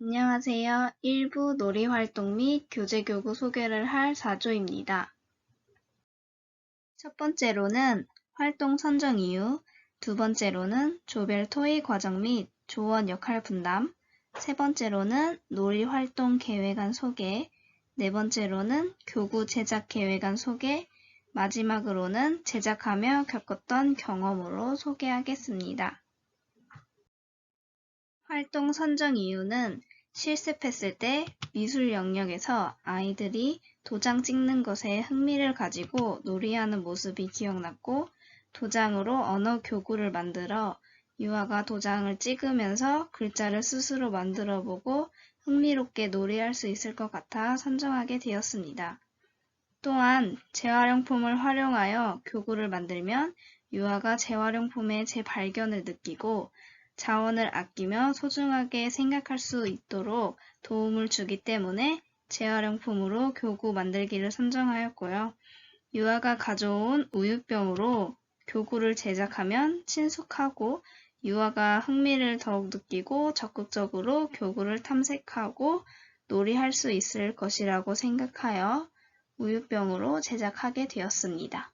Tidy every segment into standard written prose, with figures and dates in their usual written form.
안녕하세요. 1부 놀이활동 및 교재교구 소개를 할 4조입니다. 첫 번째로는 활동 선정 이유, 두 번째로는 조별 토의 과정 및 조원 역할 분담, 세 번째로는 놀이활동 계획안 소개, 네 번째로는 교구 제작 계획안 소개, 마지막으로는 제작하며 겪었던 경험으로 소개하겠습니다. 활동 선정 이유는 실습했을 때 미술 영역에서 아이들이 도장 찍는 것에 흥미를 가지고 놀이하는 모습이 기억났고, 도장으로 언어 교구를 만들어 유아가 도장을 찍으면서 글자를 스스로 만들어보고 흥미롭게 놀이할 수 있을 것 같아 선정하게 되었습니다. 또한 재활용품을 활용하여 교구를 만들면 유아가 재활용품의 재발견을 느끼고 자원을 아끼며 소중하게 생각할 수 있도록 도움을 주기 때문에 재활용품으로 교구 만들기를 선정하였고요. 유아가 가져온 우유병으로 교구를 제작하면 친숙하고 유아가 흥미를 더욱 느끼고 적극적으로 교구를 탐색하고 놀이할 수 있을 것이라고 생각하여 우유병으로 제작하게 되었습니다.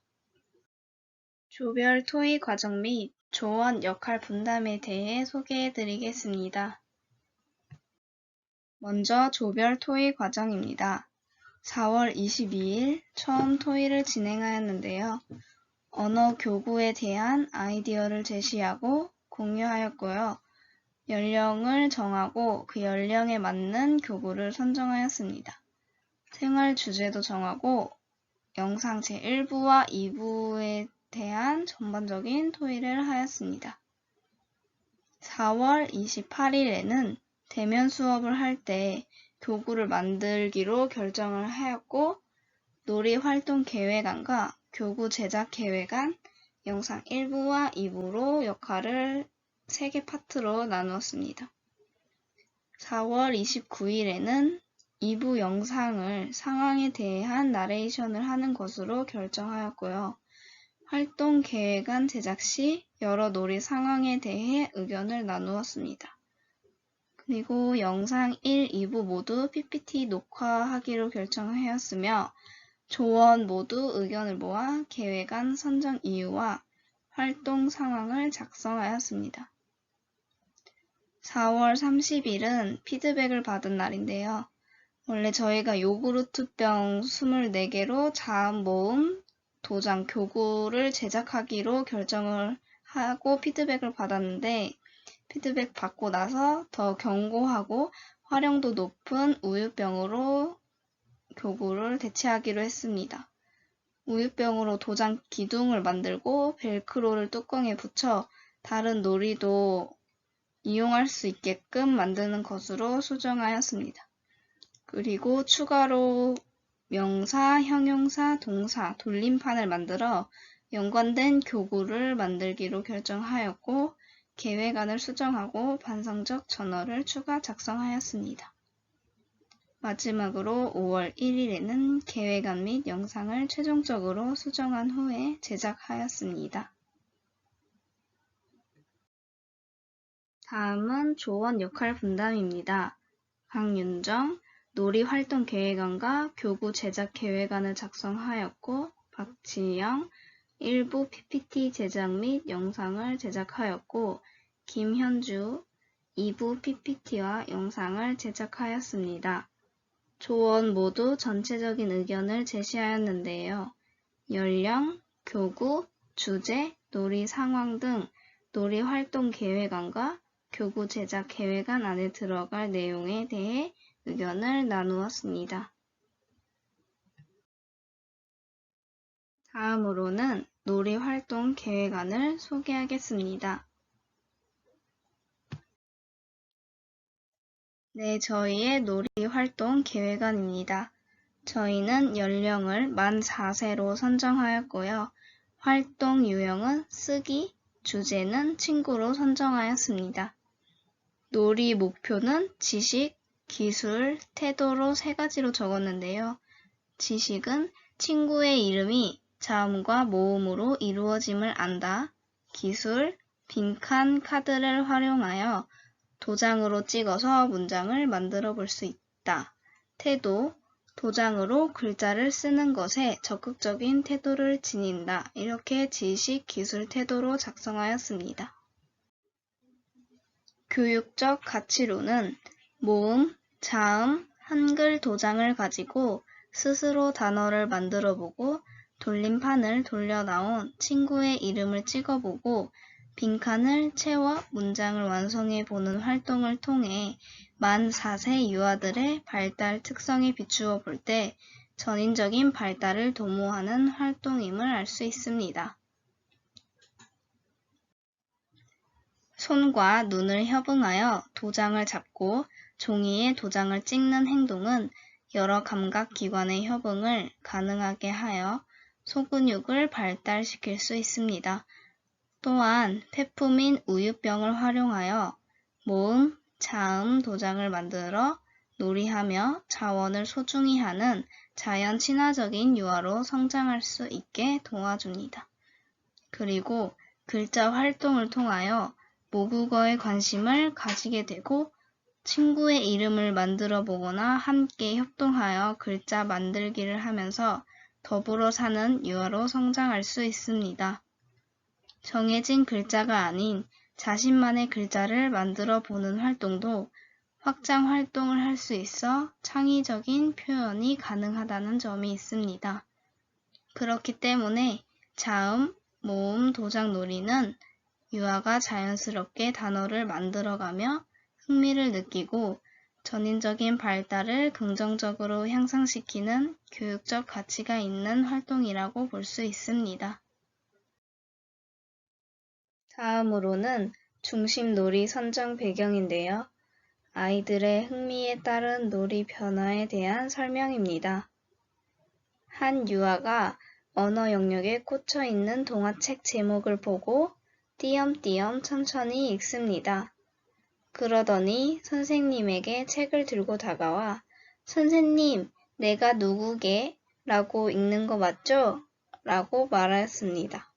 조별 토의 과정 및 조원 역할 분담에 대해 소개해 드리겠습니다. 먼저 조별 토의 과정입니다. 4월 22일 처음 토의를 진행하였는데요. 언어 교구에 대한 아이디어를 제시하고 공유하였고요. 연령을 정하고 그 연령에 맞는 교구를 선정하였습니다. 생활 주제도 정하고 영상 제1부와 2부에 대한 전반적인 토의를 하였습니다. 4월 28일에는 대면 수업을 할 때 교구를 만들기로 결정을 하였고, 놀이 활동 계획안과 교구 제작 계획안, 영상 1부와 2부로 역할을 3개 파트로 나누었습니다. 4월 29일에는 2부 영상을 상황에 대한 나레이션을 하는 것으로 결정하였고요. 활동 계획안 제작 시 여러 놀이 상황에 대해 의견을 나누었습니다. 그리고 영상 1, 2부 모두 PPT 녹화하기로 결정하였으며 조원 모두 의견을 모아 계획안 선정 이유와 활동 상황을 작성하였습니다. 4월 30일은 피드백을 받은 날인데요. 원래 저희가 요구르트병 24개로 자음 모음 도장 교구를 제작하기로 결정을 하고 피드백을 받았는데, 피드백 받고 나서 더 견고하고 활용도 높은 우유병으로 교구를 대체하기로 했습니다. 우유병으로 도장 기둥을 만들고 벨크로를 뚜껑에 붙여 다른 놀이도 이용할 수 있게끔 만드는 것으로 수정하였습니다. 그리고 추가로 명사, 형용사, 동사, 돌림판을 만들어 연관된 교구를 만들기로 결정하였고, 계획안을 수정하고 반성적 전어를 추가 작성하였습니다. 마지막으로 5월 1일에는 계획안 및 영상을 최종적으로 수정한 후에 제작하였습니다. 다음은 조원 역할 분담입니다. 박윤정, 놀이 활동 계획안과 교구 제작 계획안을 작성하였고, 박지영, 일부 PPT 제작 및 영상을 제작하였고, 김현주, 2부 PPT와 영상을 제작하였습니다. 조원 모두 전체적인 의견을 제시하였는데요. 연령, 교구, 주제, 놀이 상황 등 놀이 활동 계획안과 교구 제작 계획안 안에 들어갈 내용에 대해 의견을 나누었습니다. 다음으로는 놀이 활동 계획안을 소개하겠습니다. 네, 저희의 놀이 활동 계획안입니다. 저희는 연령을 만 4세로 선정하였고요. 활동 유형은 쓰기, 주제는 친구로 선정하였습니다. 놀이 목표는 지식, 기술, 태도로 3가지로 적었는데요. 지식은 친구의 이름이 자음과 모음으로 이루어짐을 안다. 기술, 빈칸 카드를 활용하여 도장으로 찍어서 문장을 만들어 볼 수 있다. 태도, 도장으로 글자를 쓰는 것에 적극적인 태도를 지닌다. 이렇게 지식, 기술, 태도로 작성하였습니다. 교육적 가치로는 모음, 자음, 한글 도장을 가지고 스스로 단어를 만들어보고 돌림판을 돌려나온 친구의 이름을 찍어보고 빈칸을 채워 문장을 완성해보는 활동을 통해 만 4세 유아들의 발달 특성에 비추어 볼 때 전인적인 발달을 도모하는 활동임을 알 수 있습니다. 손과 눈을 협응하여 도장을 잡고 종이에 도장을 찍는 행동은 여러 감각기관의 협응을 가능하게 하여 소근육을 발달시킬 수 있습니다. 또한 폐품인 우유병을 활용하여 모음, 자음 도장을 만들어 놀이하며 자원을 소중히 하는 자연 친화적인 유아로 성장할 수 있게 도와줍니다. 그리고 글자 활동을 통하여 모국어에 관심을 가지게 되고 친구의 이름을 만들어 보거나 함께 협동하여 글자 만들기를 하면서 더불어 사는 유아로 성장할 수 있습니다. 정해진 글자가 아닌 자신만의 글자를 만들어 보는 활동도 확장 활동을 할 수 있어 창의적인 표현이 가능하다는 점이 있습니다. 그렇기 때문에 자음, 모음, 도장 놀이는 유아가 자연스럽게 단어를 만들어가며 흥미를 느끼고 전인적인 발달을 긍정적으로 향상시키는 교육적 가치가 있는 활동이라고 볼 수 있습니다. 다음으로는 중심 놀이 선정 배경인데요. 아이들의 흥미에 따른 놀이 변화에 대한 설명입니다. 한 유아가 언어 영역에 꽂혀 있는 동화책 제목을 보고 띄엄띄엄 천천히 읽습니다. 그러더니 선생님에게 책을 들고 다가와 선생님, 내가 누구게? 라고 읽는 거 맞죠? 라고 말하였습니다.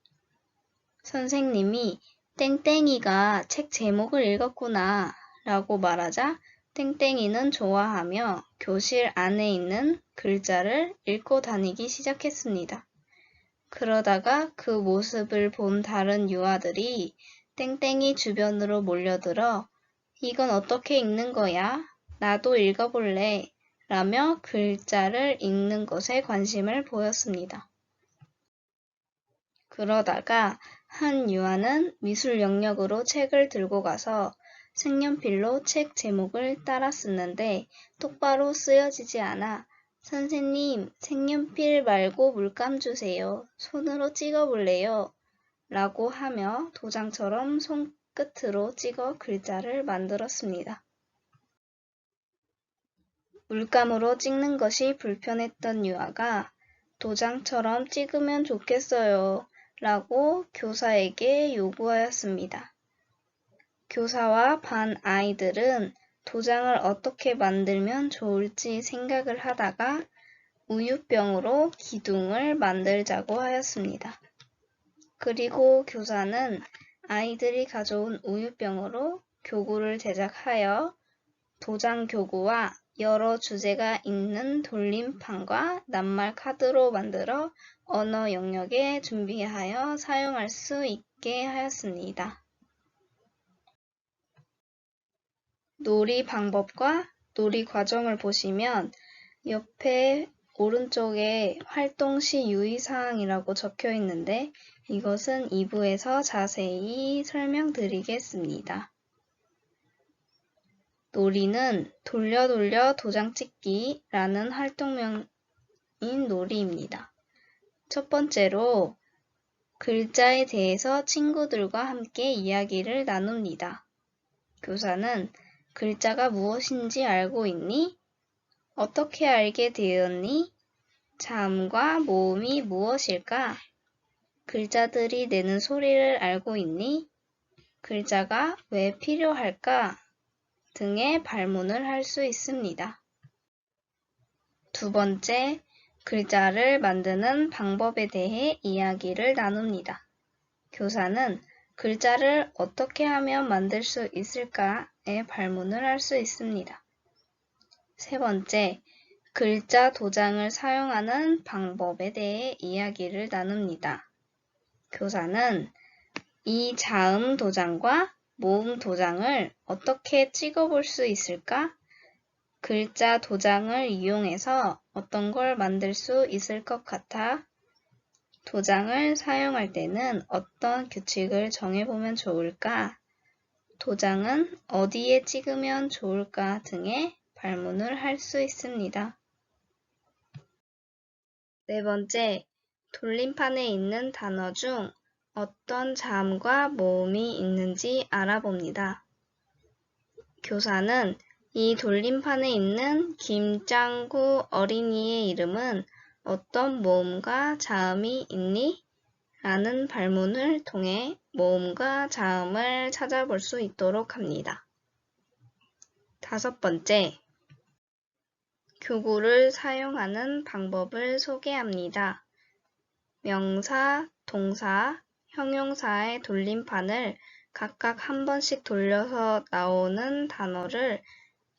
선생님이 땡땡이가 책 제목을 읽었구나 라고 말하자 땡땡이는 좋아하며 교실 안에 있는 글자를 읽고 다니기 시작했습니다. 그러다가 그 모습을 본 다른 유아들이 땡땡이 주변으로 몰려들어 이건 어떻게 읽는 거야? 나도 읽어볼래. 라며 글자를 읽는 것에 관심을 보였습니다. 그러다가 한 유아는 미술 영역으로 책을 들고 가서 색연필로 책 제목을 따라 쓰는데 똑바로 쓰여지지 않아 선생님, 색연필 말고 물감 주세요. 손으로 찍어볼래요. 라고 하며 도장처럼 손끝으로 찍어 글자를 만들었습니다. 물감으로 찍는 것이 불편했던 유아가 도장처럼 찍으면 좋겠어요. 라고 교사에게 요구하였습니다. 교사와 반 아이들은 도장을 어떻게 만들면 좋을지 생각을 하다가 우유병으로 기둥을 만들자고 하였습니다. 그리고 교사는 아이들이 가져온 우유병으로 교구를 제작하여 도장 교구와 여러 주제가 있는 돌림판과 낱말 카드로 만들어 언어 영역에 준비하여 사용할 수 있게 하였습니다. 놀이 방법과 놀이 과정을 보시면 옆에 오른쪽에 활동 시 유의사항이라고 적혀 있는데 이것은 2부에서 자세히 설명드리겠습니다. 놀이는 돌려 도장 찍기라는 활동명인 놀이입니다. 첫 번째로 글자에 대해서 친구들과 함께 이야기를 나눕니다. 교사는 글자가 무엇인지 알고 있니? 어떻게 알게 되었니? 자음과 모음이 무엇일까? 글자들이 내는 소리를 알고 있니? 글자가 왜 필요할까? 등의 발문을 할 수 있습니다. 두 번째, 글자를 만드는 방법에 대해 이야기를 나눕니다. 교사는 글자를 어떻게 하면 만들 수 있을까에 발문을 할 수 있습니다. 세 번째, 글자 도장을 사용하는 방법에 대해 이야기를 나눕니다. 교사는 이 자음 도장과 모음 도장을 어떻게 찍어볼 수 있을까? 글자 도장을 이용해서 어떤 걸 만들 수 있을 것 같아? 도장을 사용할 때는 어떤 규칙을 정해보면 좋을까? 도장은 어디에 찍으면 좋을까 등의 발문을 할 수 있습니다. 네 번째, 돌림판에 있는 단어 중 어떤 자음과 모음이 있는지 알아봅니다. 교사는 이 돌림판에 있는 김짱구 어린이의 이름은 어떤 모음과 자음이 있니? 라는 발문을 통해 모음과 자음을 찾아볼 수 있도록 합니다. 다섯 번째, 교구를 사용하는 방법을 소개합니다. 명사, 동사, 형용사의 돌림판을 각각 한 번씩 돌려서 나오는 단어를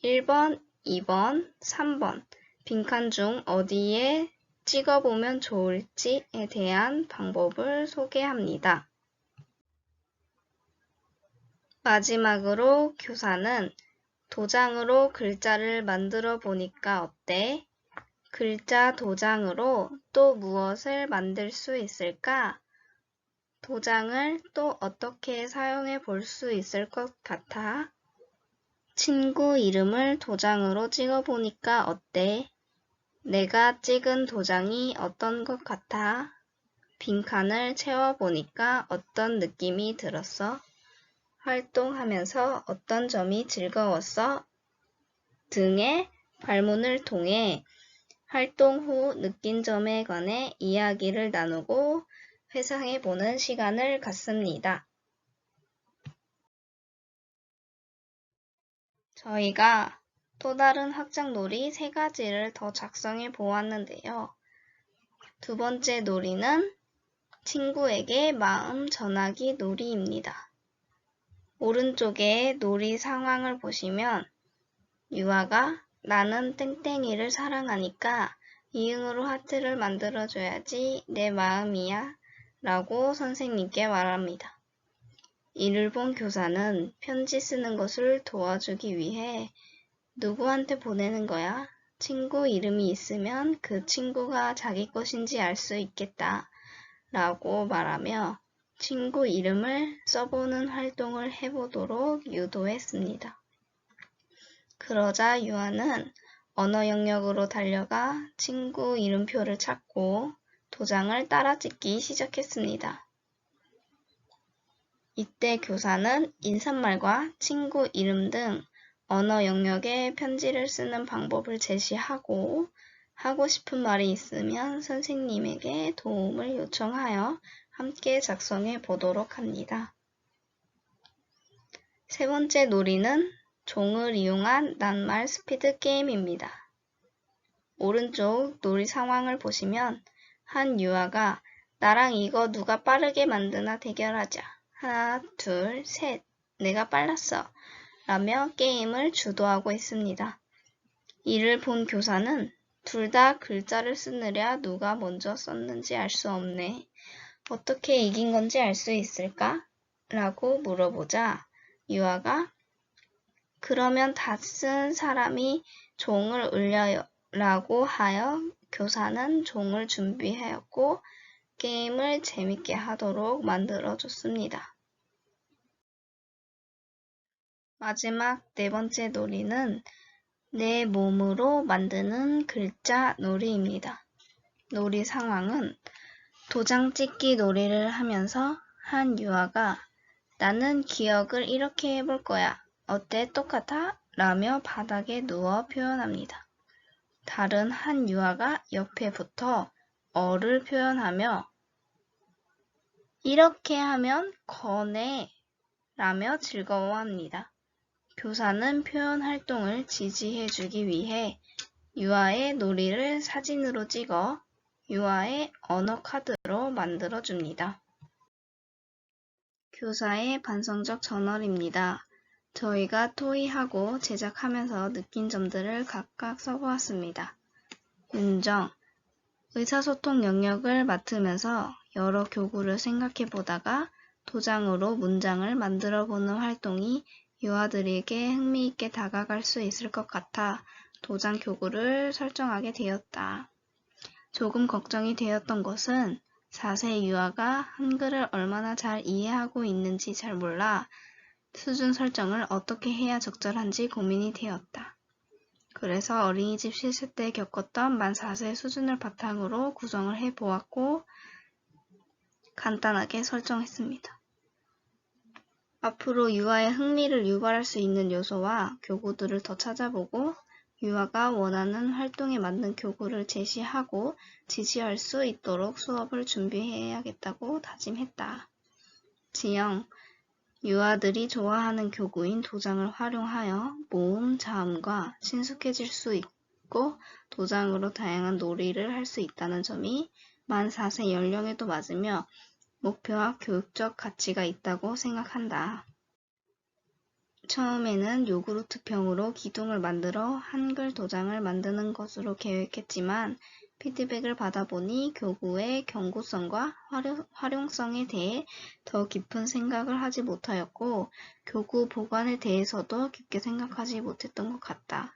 1번, 2번, 3번 빈칸 중 어디에 찍어보면 좋을지에 대한 방법을 소개합니다. 마지막으로 교사는 도장으로 글자를 만들어 보니까 어때? 글자 도장으로 또 무엇을 만들 수 있을까? 도장을 또 어떻게 사용해 볼 수 있을 것 같아? 친구 이름을 도장으로 찍어 보니까 어때? 내가 찍은 도장이 어떤 것 같아? 빈칸을 채워보니까 어떤 느낌이 들었어? 활동하면서 어떤 점이 즐거웠어? 등의 발문을 통해 활동 후 느낀 점에 관해 이야기를 나누고 회상해보는 시간을 갖습니다. 저희가 또 다른 학창놀이 3가지를 더 작성해 보았는데요. 두 번째 놀이는 친구에게 마음 전하기 놀이입니다. 오른쪽에 놀이 상황을 보시면 유아가 나는 땡땡이를 사랑하니까 이응으로 하트를 만들어줘야지 내 마음이야 라고 선생님께 말합니다. 이를 본 교사는 편지 쓰는 것을 도와주기 위해 누구한테 보내는 거야? 친구 이름이 있으면 그 친구가 자기 것인지 알 수 있겠다 라고 말하며 친구 이름을 써보는 활동을 해보도록 유도했습니다. 그러자 유아는 언어 영역으로 달려가 친구 이름표를 찾고 도장을 따라 찍기 시작했습니다. 이때 교사는 인사말과 친구 이름 등 언어 영역에 편지를 쓰는 방법을 제시하고 하고 싶은 말이 있으면 선생님에게 도움을 요청하여 함께 작성해 보도록 합니다. 세 번째 놀이는 종을 이용한 낱말 스피드 게임입니다. 오른쪽 놀이 상황을 보시면 한 유아가 나랑 이거 누가 빠르게 만드나 대결하자. 하나, 둘, 셋. 내가 빨랐어. 라며 게임을 주도하고 있습니다. 이를 본 교사는 둘 다 글자를 쓰느랴 누가 먼저 썼는지 알 수 없네. 어떻게 이긴 건지 알 수 있을까? 라고 물어보자 유아가 그러면 다 쓴 사람이 종을 울려요 라고 하여 교사는 종을 준비하였고 게임을 재밌게 하도록 만들어줬습니다. 마지막 네 번째 놀이는 내 몸으로 만드는 글자 놀이입니다. 놀이 상황은 도장 찍기 놀이를 하면서 한 유아가 나는 기억을 이렇게 해볼 거야. 어때? 똑같아? 라며 바닥에 누워 표현합니다. 다른 한 유아가 옆에 붙어 어를 표현하며 이렇게 하면 거네 라며 즐거워합니다. 교사는 표현 활동을 지지해주기 위해 유아의 놀이를 사진으로 찍어 유아의 언어 카드로 만들어줍니다. 교사의 반성적 저널입니다. 저희가 토의하고 제작하면서 느낀 점들을 각각 써보았습니다. 윤정, 의사소통 영역을 맡으면서 여러 교구를 생각해 보다가 도장으로 문장을 만들어보는 활동이 유아들에게 흥미있게 다가갈 수 있을 것 같아 도장 교구를 설정하게 되었다. 조금 걱정이 되었던 것은 4세 유아가 한글을 얼마나 잘 이해하고 있는지 잘 몰라 수준 설정을 어떻게 해야 적절한지 고민이 되었다. 그래서 어린이집 실습 때 겪었던 만 4세 수준을 바탕으로 구성을 해보았고 간단하게 설정했습니다. 앞으로 유아의 흥미를 유발할 수 있는 요소와 교구들을 더 찾아보고 유아가 원하는 활동에 맞는 교구를 제시하고 지시할 수 있도록 수업을 준비해야겠다고 다짐했다. 지영, 유아들이 좋아하는 교구인 도장을 활용하여 모음, 자음과 친숙해질 수 있고 도장으로 다양한 놀이를 할 수 있다는 점이 만 4세 연령에도 맞으며 목표와 교육적 가치가 있다고 생각한다. 처음에는 요구르트병으로 기둥을 만들어 한글 도장을 만드는 것으로 계획했지만 피드백을 받아보니 교구의 경고성과 활용성에 대해 더 깊은 생각을 하지 못하였고 교구 보관에 대해서도 깊게 생각하지 못했던 것 같다.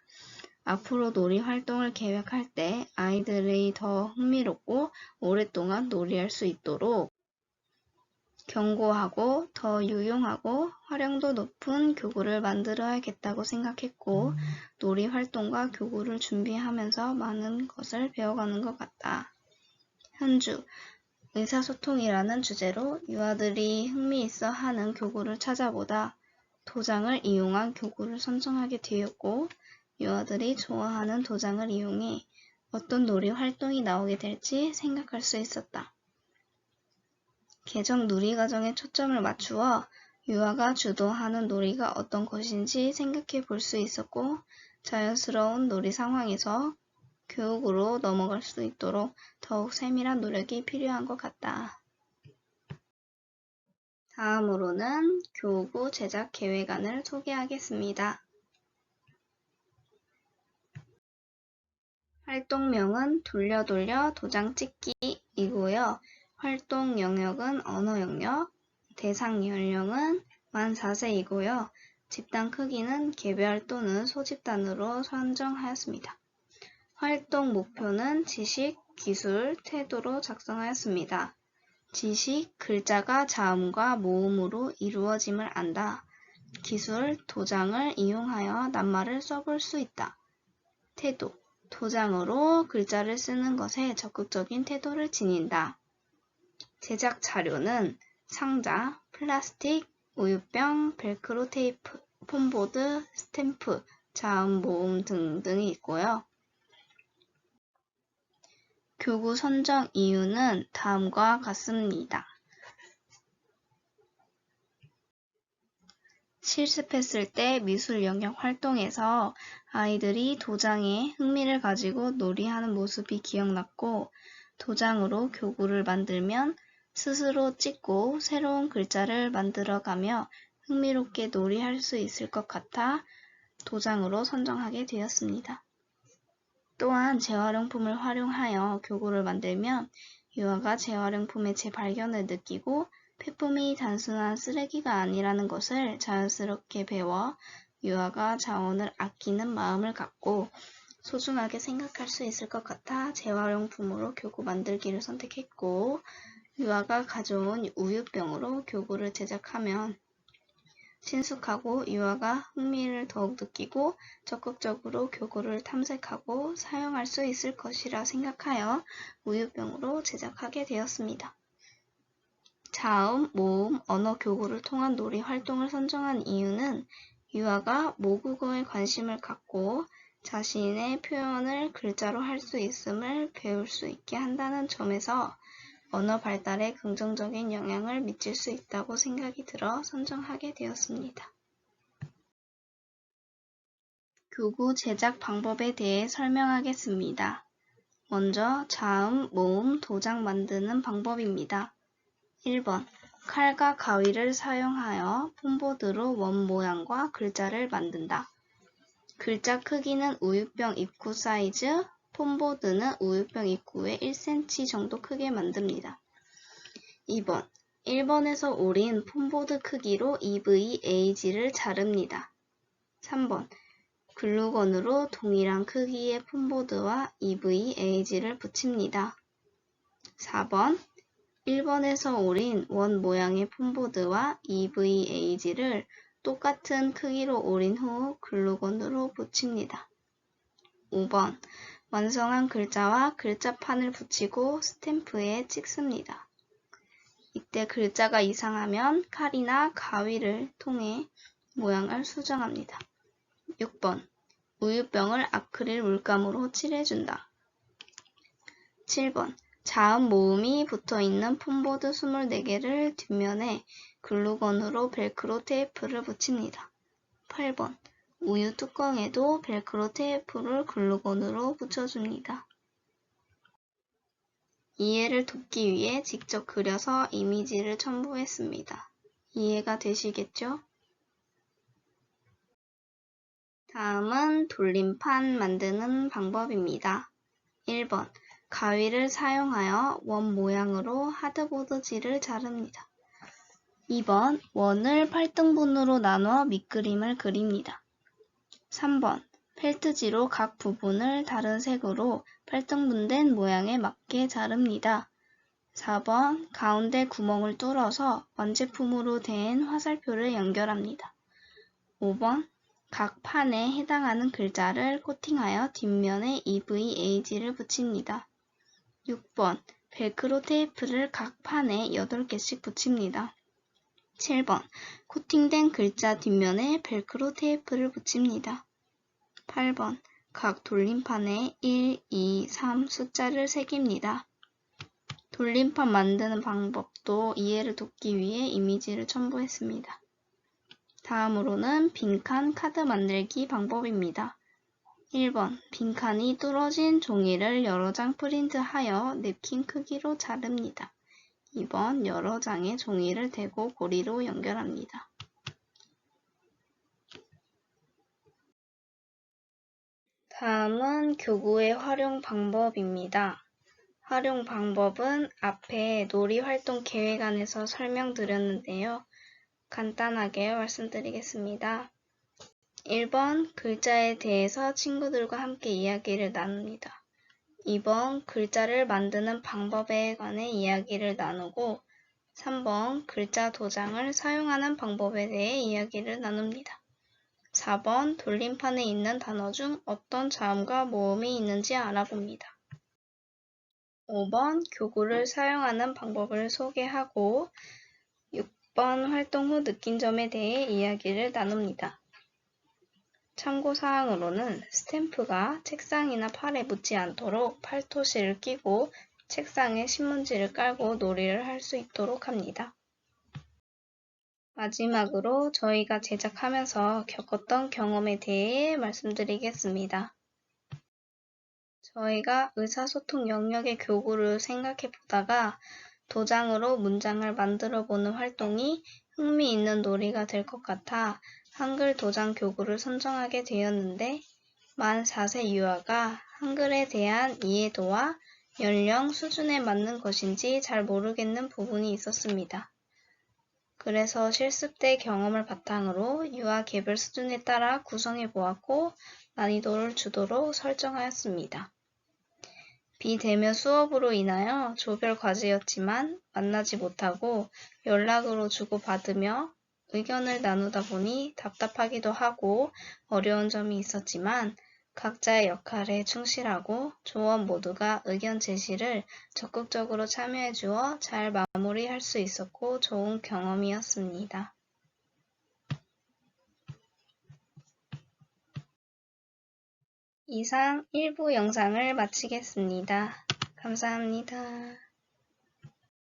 앞으로 놀이 활동을 계획할 때 아이들이 더 흥미롭고 오랫동안 놀이할 수 있도록 견고하고 더 유용하고 활용도 높은 교구를 만들어야겠다고 생각했고 놀이 활동과 교구를 준비하면서 많은 것을 배워가는 것 같다. 현주, 의사소통이라는 주제로 유아들이 흥미있어 하는 교구를 찾아보다 도장을 이용한 교구를 선정하게 되었고 유아들이 좋아하는 도장을 이용해 어떤 놀이 활동이 나오게 될지 생각할 수 있었다. 개정 놀이과정에 초점을 맞추어 유아가 주도하는 놀이가 어떤 것인지 생각해 볼 수 있었고 자연스러운 놀이 상황에서 교육으로 넘어갈 수 있도록 더욱 세밀한 노력이 필요한 것 같다. 다음으로는 교구 제작 계획안을 소개하겠습니다. 활동명은 돌려 도장 찍기이고요. 활동 영역은 언어 영역, 대상 연령은 만 4세이고요. 집단 크기는 개별 또는 소집단으로 선정하였습니다. 활동 목표는 지식, 기술, 태도로 작성하였습니다. 지식, 글자가 자음과 모음으로 이루어짐을 안다. 기술, 도장을 이용하여 낱말을 써볼 수 있다. 태도, 도장으로 글자를 쓰는 것에 적극적인 태도를 지닌다. 제작 자료는 상자, 플라스틱, 우유병, 벨크로 테이프, 폼보드, 스탬프, 자음, 모음 등등이 있고요. 교구 선정 이유는 다음과 같습니다. 실습했을 때 미술 영역 활동에서 아이들이 도장에 흥미를 가지고 놀이하는 모습이 기억났고 도장으로 교구를 만들면 스스로 찍고 새로운 글자를 만들어가며 흥미롭게 놀이할 수 있을 것 같아 도장으로 선정하게 되었습니다. 또한 재활용품을 활용하여 교구를 만들면 유아가 재활용품의 재발견을 느끼고 폐품이 단순한 쓰레기가 아니라는 것을 자연스럽게 배워 유아가 자원을 아끼는 마음을 갖고 소중하게 생각할 수 있을 것 같아 재활용품으로 교구 만들기를 선택했고 유아가 가져온 우유병으로 교구를 제작하면 친숙하고 유아가 흥미를 더욱 느끼고 적극적으로 교구를 탐색하고 사용할 수 있을 것이라 생각하여 우유병으로 제작하게 되었습니다. 자음, 모음, 언어 교구를 통한 놀이 활동을 선정한 이유는 유아가 모국어에 관심을 갖고 자신의 표현을 글자로 할 수 있음을 배울 수 있게 한다는 점에서 언어 발달에 긍정적인 영향을 미칠 수 있다고 생각이 들어 선정하게 되었습니다. 교구 제작 방법에 대해 설명하겠습니다. 먼저 자음, 모음, 도장 만드는 방법입니다. 1번. 칼과 가위를 사용하여 폼보드로 원 모양과 글자를 만든다. 글자 크기는 우유병 입구 사이즈, 폼보드는 우유병 입구의 1cm 정도 크게 만듭니다. 2번, 1번에서 오린 폼보드 크기로 EVAG를 자릅니다. 3번, 글루건으로 동일한 크기의 폼보드와 EVAG를 붙입니다. 4번, 1번에서 오린 원 모양의 폼보드와 EVAG를 똑같은 크기로 오린 후 글루건으로 붙입니다. 5번, 완성한 글자와 글자판을 붙이고 스탬프에 찍습니다. 이때 글자가 이상하면 칼이나 가위를 통해 모양을 수정합니다. 6번, 우유병을 아크릴 물감으로 칠해준다. 7번, 자음 모음이 붙어있는 폼보드 24개를 뒷면에 글루건으로 벨크로 테이프를 붙입니다. 8번, 우유 뚜껑에도 벨크로 테이프를 글루건으로 붙여줍니다. 이해를 돕기 위해 직접 그려서 이미지를 첨부했습니다. 이해가 되시겠죠? 다음은 돌림판 만드는 방법입니다. 1번, 가위를 사용하여 원 모양으로 하드보드지를 자릅니다. 2번, 원을 8등분으로 나눠 밑그림을 그립니다. 3번, 펠트지로 각 부분을 다른 색으로 8등분된 모양에 맞게 자릅니다. 4번, 가운데 구멍을 뚫어서 완제품으로 된 화살표를 연결합니다. 5번, 각 판에 해당하는 글자를 코팅하여 뒷면에 EVAG를 붙입니다. 6번, 벨크로 테이프를 각 판에 8개씩 붙입니다. 7번, 코팅된 글자 뒷면에 벨크로 테이프를 붙입니다. 8번, 각 돌림판에 1, 2, 3 숫자를 새깁니다. 돌림판 만드는 방법도 이해를 돕기 위해 이미지를 첨부했습니다. 다음으로는 빈칸 카드 만들기 방법입니다. 1번, 빈칸이 뚫어진 종이를 여러 장 프린트하여 냅킨 크기로 자릅니다. 2번, 여러 장의 종이를 대고 고리로 연결합니다. 다음은 교구의 활용 방법입니다. 활용 방법은 앞에 놀이활동 계획안에서 설명드렸는데요. 간단하게 말씀드리겠습니다. 1번, 글자에 대해서 친구들과 함께 이야기를 나눕니다. 2번, 글자를 만드는 방법에 관해 이야기를 나누고 3번, 글자 도장을 사용하는 방법에 대해 이야기를 나눕니다. 4번, 돌림판에 있는 단어 중 어떤 자음과 모음이 있는지 알아봅니다. 5번, 교구를 사용하는 방법을 소개하고 6번, 활동 후 느낀 점에 대해 이야기를 나눕니다. 참고사항으로는 스탬프가 책상이나 팔에 묻지 않도록 팔토시를 끼고 책상에 신문지를 깔고 놀이를 할 수 있도록 합니다. 마지막으로 저희가 제작하면서 겪었던 경험에 대해 말씀드리겠습니다. 저희가 의사소통 영역의 교구를 생각해 보다가 도장으로 문장을 만들어 보는 활동이 흥미있는 놀이가 될 것 같아 한글 도장 교구를 선정하게 되었는데 만 4세 유아가 한글에 대한 이해도와 연령 수준에 맞는 것인지 잘 모르겠는 부분이 있었습니다. 그래서 실습 때 경험을 바탕으로 유아 개별 수준에 따라 구성해 보았고 난이도를 주도로 설정하였습니다. 비대면 수업으로 인하여 조별 과제였지만 만나지 못하고 연락으로 주고받으며 의견을 나누다 보니 답답하기도 하고 어려운 점이 있었지만 각자의 역할에 충실하고 조원 모두가 의견 제시를 적극적으로 참여해 주어 잘 마무리할 수 있었고 좋은 경험이었습니다. 이상 1부 영상을 마치겠습니다. 감사합니다.